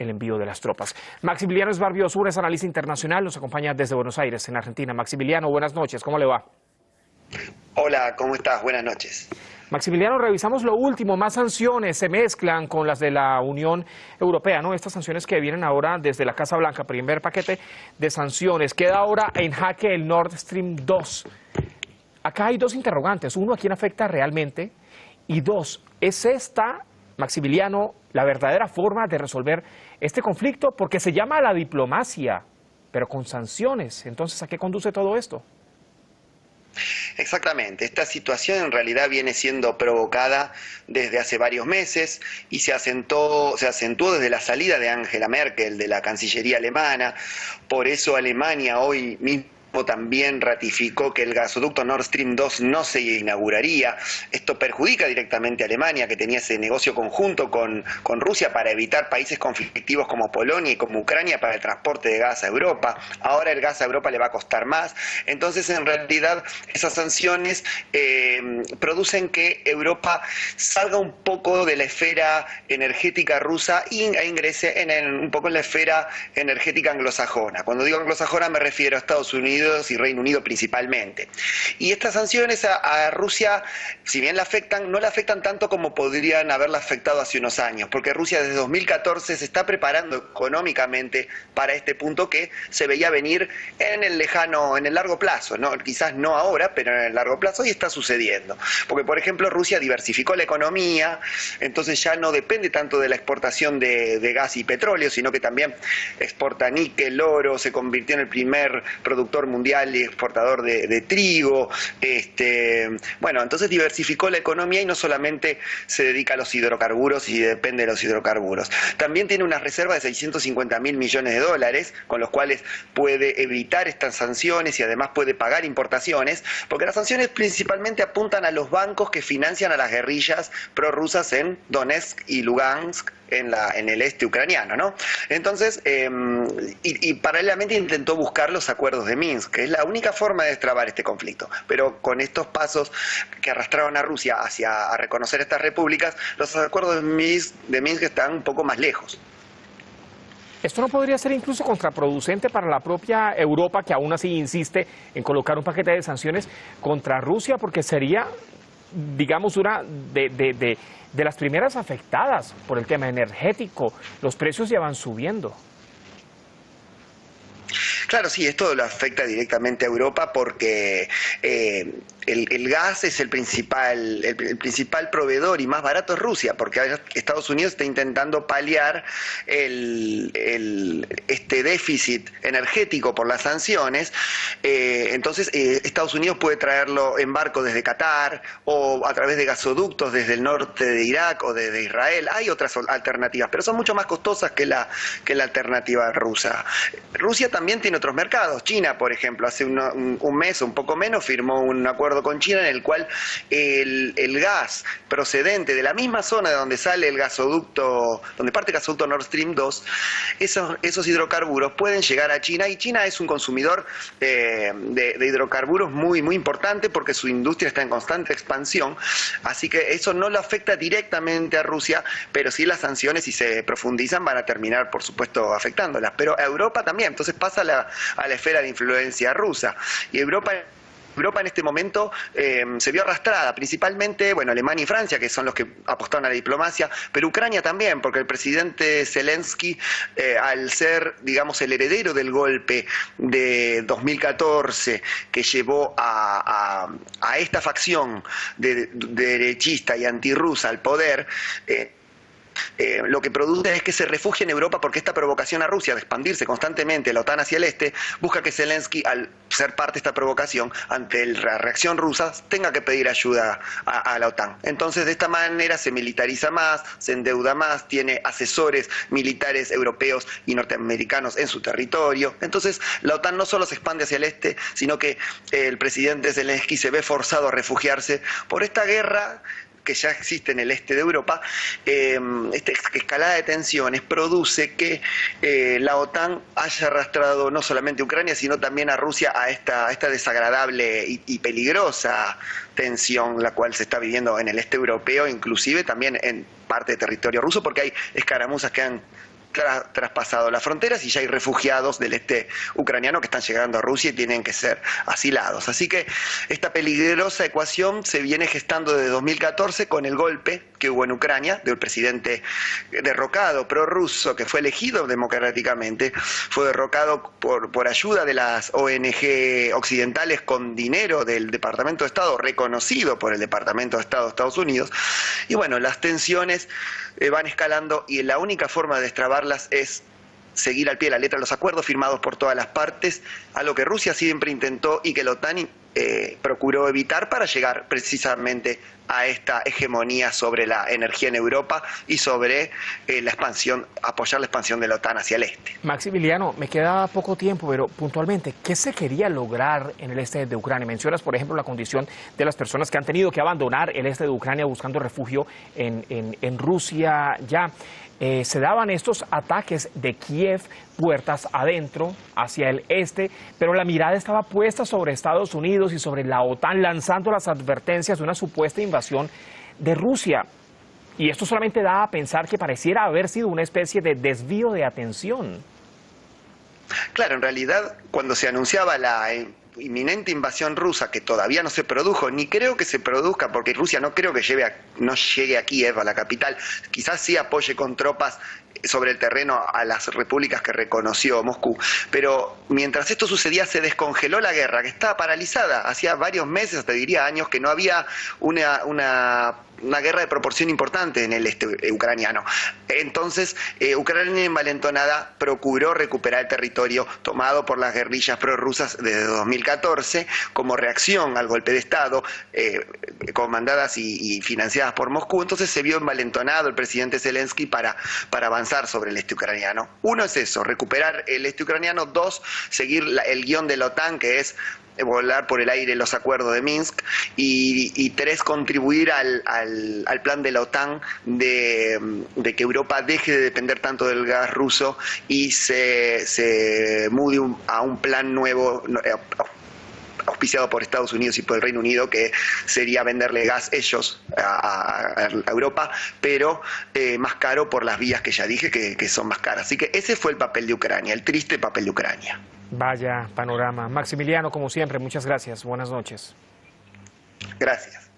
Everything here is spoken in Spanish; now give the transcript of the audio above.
el envío de las tropas. Maximiliano Esbarbio Osuna es analista internacional, nos acompaña desde Buenos Aires, en Argentina. Maximiliano, buenas noches, ¿cómo le va? Hola, ¿cómo estás? Buenas noches. Maximiliano, revisamos lo último, más sanciones se mezclan con las de la Unión Europea, ¿no? Estas sanciones que vienen ahora desde la Casa Blanca, primer paquete de sanciones. Queda ahora en jaque el Nord Stream 2. Acá hay dos interrogantes. Uno, ¿a quién afecta realmente? Y dos, ¿es esta, Maximiliano, la verdadera forma de resolver este conflicto? Porque se llama la diplomacia, pero con sanciones. Entonces, ¿a qué conduce todo esto? Exactamente, esta situación en realidad viene siendo provocada desde hace varios meses y se acentuó desde la salida de Angela Merkel de la Cancillería alemana. Por eso Alemania hoy mismo también ratificó que el gasoducto Nord Stream 2 no se inauguraría. Esto perjudica directamente a Alemania, que tenía ese negocio conjunto con Rusia para evitar países conflictivos como Polonia y como Ucrania para el transporte de gas a Europa. Ahora el gas a Europa le va a costar más. Entonces, en realidad, esas sanciones producen que Europa salga un poco de la esfera energética rusa e ingrese un poco en la esfera energética anglosajona. Cuando digo anglosajona me refiero a Estados Unidos y Reino Unido principalmente. Y estas sanciones a Rusia, si bien la afectan, no la afectan tanto como podrían haberla afectado hace unos años, porque Rusia desde 2014 se está preparando económicamente para este punto que se veía venir en el largo plazo, ¿no? Quizás no ahora, pero en el largo plazo, y está sucediendo. Porque, por ejemplo, Rusia diversificó la economía, entonces ya no depende tanto de la exportación de gas y petróleo, sino que también exporta níquel, oro, se convirtió en el primer productor mundial y exportador de trigo. Bueno, entonces diversificó la economía y no solamente se dedica a los hidrocarburos y depende de los hidrocarburos. También tiene unas reservas de 650.000 millones de dólares, con los cuales puede evitar estas sanciones y además puede pagar importaciones, porque las sanciones principalmente apuntan a los bancos que financian a las guerrillas prorrusas en Donetsk y Lugansk, en el este ucraniano, ¿no? Entonces, y paralelamente intentó buscar los acuerdos de Minsk, que es la única forma de destrabar este conflicto. Pero con estos pasos que arrastraron a Rusia a reconocer estas repúblicas, los acuerdos de Minsk están un poco más lejos. ¿Esto no podría ser incluso contraproducente para la propia Europa, que aún así insiste en colocar un paquete de sanciones contra Rusia? Porque sería, digamos, una de las primeras afectadas por el tema energético. Los precios ya van subiendo. Claro, sí, esto lo afecta directamente a Europa porque el gas es el principal proveedor y más barato es Rusia, porque Estados Unidos está intentando paliar este déficit energético por las sanciones. Entonces Estados Unidos puede traerlo en barco desde Qatar o a través de gasoductos desde el norte de Irak o desde Israel. Hay otras alternativas, pero son mucho más costosas que la alternativa rusa. Rusia también tiene otros mercados. China, por ejemplo, hace un mes o un poco menos firmó un acuerdo con China en el cual el gas procedente de la misma zona de donde sale el gasoducto, donde parte el gasoducto Nord Stream 2, esos hidrocarburos pueden llegar a China, y China es un consumidor de hidrocarburos muy, muy importante porque su industria está en constante expansión, así que eso no lo afecta directamente a Rusia, pero sí las sanciones, si se profundizan, van a terminar, por supuesto, afectándolas. Pero a Europa también, entonces pasa a la esfera de influencia rusa, y Europa en este momento se vio arrastrada, principalmente, bueno, Alemania y Francia, que son los que apostaron a la diplomacia, pero Ucrania también, porque el presidente Zelensky, al ser, digamos, el heredero del golpe de 2014, que llevó a esta facción de derechista y antirrusa al poder, lo que produce es que se refugie en Europa, porque esta provocación a Rusia de expandirse constantemente la OTAN hacia el este busca que Zelensky, al ser parte de esta provocación ante la reacción rusa, tenga que pedir ayuda a la OTAN. Entonces, de esta manera se militariza más, se endeuda más, tiene asesores militares europeos y norteamericanos en su territorio. Entonces, la OTAN no solo se expande hacia el este, sino que el presidente Zelensky se ve forzado a refugiarse por esta guerra que ya existe en el este de Europa. Esta escalada de tensiones produce que la OTAN haya arrastrado no solamente a Ucrania, sino también a Rusia a esta desagradable y peligrosa tensión, la cual se está viviendo en el este europeo, inclusive también en parte de territorio ruso, porque hay escaramuzas que han traspasado las fronteras y ya hay refugiados del este ucraniano que están llegando a Rusia y tienen que ser asilados. Así que esta peligrosa ecuación se viene gestando desde 2014 con el golpe que hubo en Ucrania del presidente derrocado prorruso que fue elegido democráticamente, fue derrocado por ayuda de las ONG occidentales con dinero del Departamento de Estado, reconocido por el Departamento de Estado de Estados Unidos. Y bueno, las tensiones van escalando y la única forma de destrabarlas es seguir al pie de la letra los acuerdos firmados por todas las partes, a lo que Rusia siempre intentó y que la OTAN procuró evitar para llegar precisamente a esta hegemonía sobre la energía en Europa y sobre la expansión, apoyar la expansión de la OTAN hacia el este. Maximiliano, me queda poco tiempo, pero puntualmente, ¿qué se quería lograr en el este de Ucrania? Mencionas, por ejemplo, la condición de las personas que han tenido que abandonar el este de Ucrania buscando refugio en Rusia ya. Se daban estos ataques de Kiev puertas adentro hacia el este, pero la mirada estaba puesta sobre Estados Unidos y sobre la OTAN lanzando las advertencias de una supuesta invasión de Rusia. Y esto solamente da a pensar que pareciera haber sido una especie de desvío de atención. Claro, en realidad cuando se anunciaba la inminente invasión rusa, que todavía no se produjo, ni creo que se produzca, porque Rusia no creo que no llegue a Kiev, a la capital, quizás sí apoye con tropas sobre el terreno a las repúblicas que reconoció Moscú, pero mientras esto sucedía se descongeló la guerra, que estaba paralizada, hacía varios meses, te diría años, que no había una guerra de proporción importante en el este ucraniano. Entonces, Ucrania envalentonada procuró recuperar el territorio tomado por las guerrillas prorrusas desde 2014 como reacción al golpe de Estado comandadas y financiadas por Moscú. Entonces se vio envalentonado el presidente Zelensky para avanzar sobre el este ucraniano. Uno es eso, recuperar el este ucraniano. Dos, seguir el guión de la OTAN, que es volar por el aire los acuerdos de Minsk, y tres, contribuir al plan de la OTAN de que Europa deje de depender tanto del gas ruso y se mude a un plan nuevo auspiciado por Estados Unidos y por el Reino Unido, que sería venderle gas ellos a Europa, pero más caro por las vías que ya dije que son más caras. Así que ese fue el papel de Ucrania, el triste papel de Ucrania. Vaya panorama. Maximiliano, como siempre, muchas gracias. Buenas noches. Gracias.